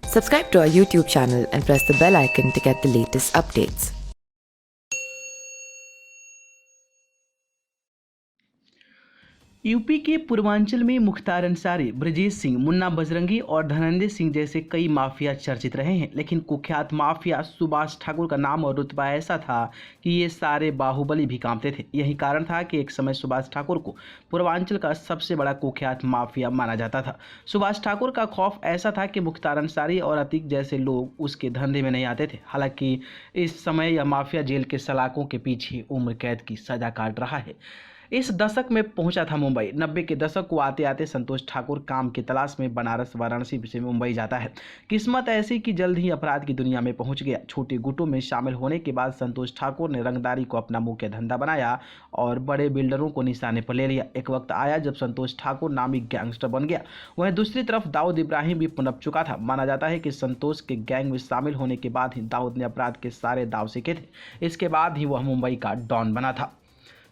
Subscribe to our YouTube channel and press the bell icon to get the latest updates. UP के पूर्वांचल में मुख्तार अंसारी, ब्रजेश सिंह, मुन्ना बजरंगी और धनंजय सिंह जैसे कई mafia चर्चित रहे हैं, लेकिन कुख्यात माफिया सुभाष ठाकुर का नाम और रुतबा ऐसा था कि ये सारे बाहुबली भी कांपते थे। यही कारण था कि एक समय सुभाष ठाकुर को पूर्वांचल का सबसे बड़ा कुख्यात माफिया माना जाता था। सुभाष ठाकुर का खौफ ऐसा था कि मुख्तार अंसारी और अतीक जैसे लोग उसके धंधे में नहीं आते थे। हालांकि इस समय यह माफिया जेल के सलाखों के पीछे उम्र कैद की सजा काट रहा है। इस दशक में पहुंचा था मुंबई। 90 के दशक को आते आते संतोष ठाकुर काम की तलाश में बनारस वाराणसी से मुंबई जाता है। किस्मत ऐसी कि जल्द ही अपराध की दुनिया में पहुंच गया। छोटे गुटों में शामिल होने के बाद संतोष ठाकुर ने रंगदारी को अपना मुख्य धंधा बनाया और बड़े बिल्डरों को निशाने पर ले लिया। एक वक्त आया जब संतोष ठाकुर नामी गैंगस्टर बन गया। वहीं दूसरी तरफ दाऊद इब्राहिम भी पनप चुका था। माना जाता है कि संतोष के गैंग में शामिल होने के बाद ही दाऊद ने अपराध के सारे दाव सीखे थे। इसके बाद ही वह मुंबई का डॉन बना था।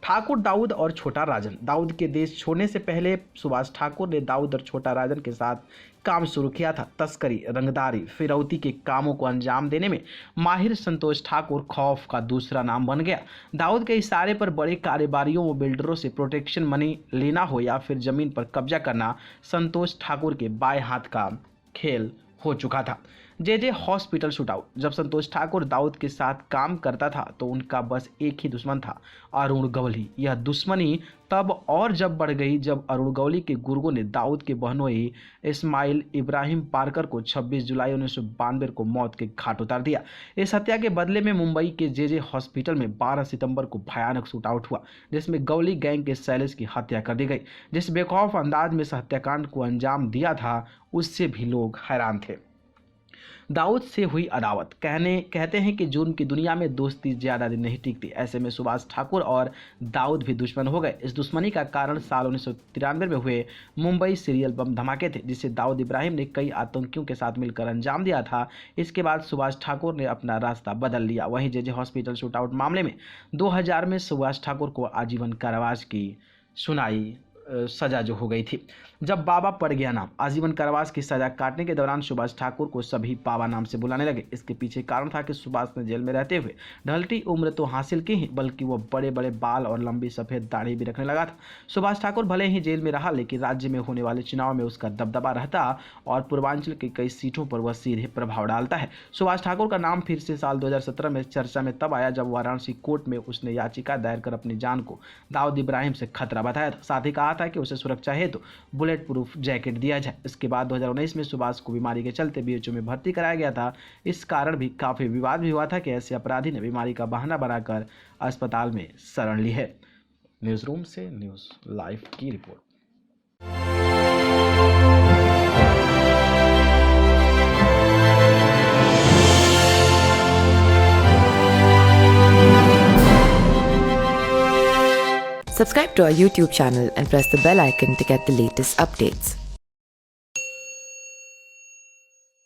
ठाकुर, दाऊद और छोटा राजन। दाऊद के देश छोड़ने से पहले सुभाष ठाकुर ने दाऊद और छोटा राजन के साथ काम शुरू किया था। तस्करी, रंगदारी, फिरौती के कामों को अंजाम देने में माहिर संतोष ठाकुर खौफ का दूसरा नाम बन गया। दाऊद के इशारे पर बड़े कारोबारियों व बिल्डरों से प्रोटेक्शन मनी लेना हो या फिर जमीन पर कब्जा करना संतोष ठाकुर के बाएं हाथ का खेल हो चुका था। जे हॉस्पिटल शूटआउट। जब संतोष ठाकुर दाऊद के साथ काम करता था तो उनका बस एक ही दुश्मन था, अरुण गवली। यह दुश्मनी तब और जब बढ़ गई जब अरुण गवली के गुर्गों ने दाऊद के बहनोई इस्माइल इब्राहिम पारकर को 26 जुलाई 1992 को मौत के घाट उतार दिया। इस हत्या के बदले में मुंबई के जे हॉस्पिटल में 12 सितंबर को भयानक शूटआउट हुआ, जिसमें गवली गैंग के शैलेश की हत्या कर दी गई। जिस बेखौफ अंदाज में इस हत्याकांड को अंजाम दिया था उससे भी लोग हैरान थे। दाऊद से हुई अदावत। कहते हैं कि जुर्म की दुनिया में दोस्ती ज्यादा दिन नहीं टिकती। ऐसे में सुभाष ठाकुर और दाऊद भी दुश्मन हो गए। इस दुश्मनी का कारण साल 1993 में हुए मुंबई सीरियल बम धमाके थे, जिसे दाऊद इब्राहिम ने कई आतंकियों के साथ मिलकर अंजाम दिया था। इसके बाद सुभाष ठाकुर ने अपना रास्ता बदल लिया। वहीं जे हॉस्पिटल शूटआउट मामले में 2000 में सुभाष ठाकुर को आजीवन कारावास की सजा जो हो गई थी। जब बाबा पड़ गया नाम। आजीवन कारावास की सजा काटने के दौरान सुभाष ठाकुर को सभी बाबा नाम से बुलाने लगे। इसके पीछे कारण था कि सुभाष ने जेल में रहते हुए ढलती उम्र तो हासिल की ही, बल्कि वह बड़े बड़े बाल और लंबी सफेद दाढ़ी भी रखने लगा था। सुभाष ठाकुर भले ही जेल में रहा, लेकिन राज्य में होने वाले चुनाव में उसका दबदबा रहता और पूर्वांचल की कई सीटों पर वह सीधे प्रभाव डालता है। सुभाष ठाकुर का नाम फिर से साल 2017 में चर्चा में तब आया जब वाराणसी कोर्ट में उसने याचिका दायर कर अपनी जान को दाऊद इब्राहिम से खतरा बताया था। साथ ही कहा था कि उसे सुरक्षा हेतु बुलेट प्रूफ जैकेट दिया जाए। इसके बाद 2019 में सुभाष को बीमारी के चलते बीएचयू में भर्ती कराया गया था। इस कारण भी काफी विवाद भी हुआ था कि ऐसे अपराधी ने बीमारी का बहाना बनाकर अस्पताल में शरण ली है। न्यूज रूम से न्यूज लाइव की report. Subscribe to our YouTube channel and press the bell icon to get the latest updates.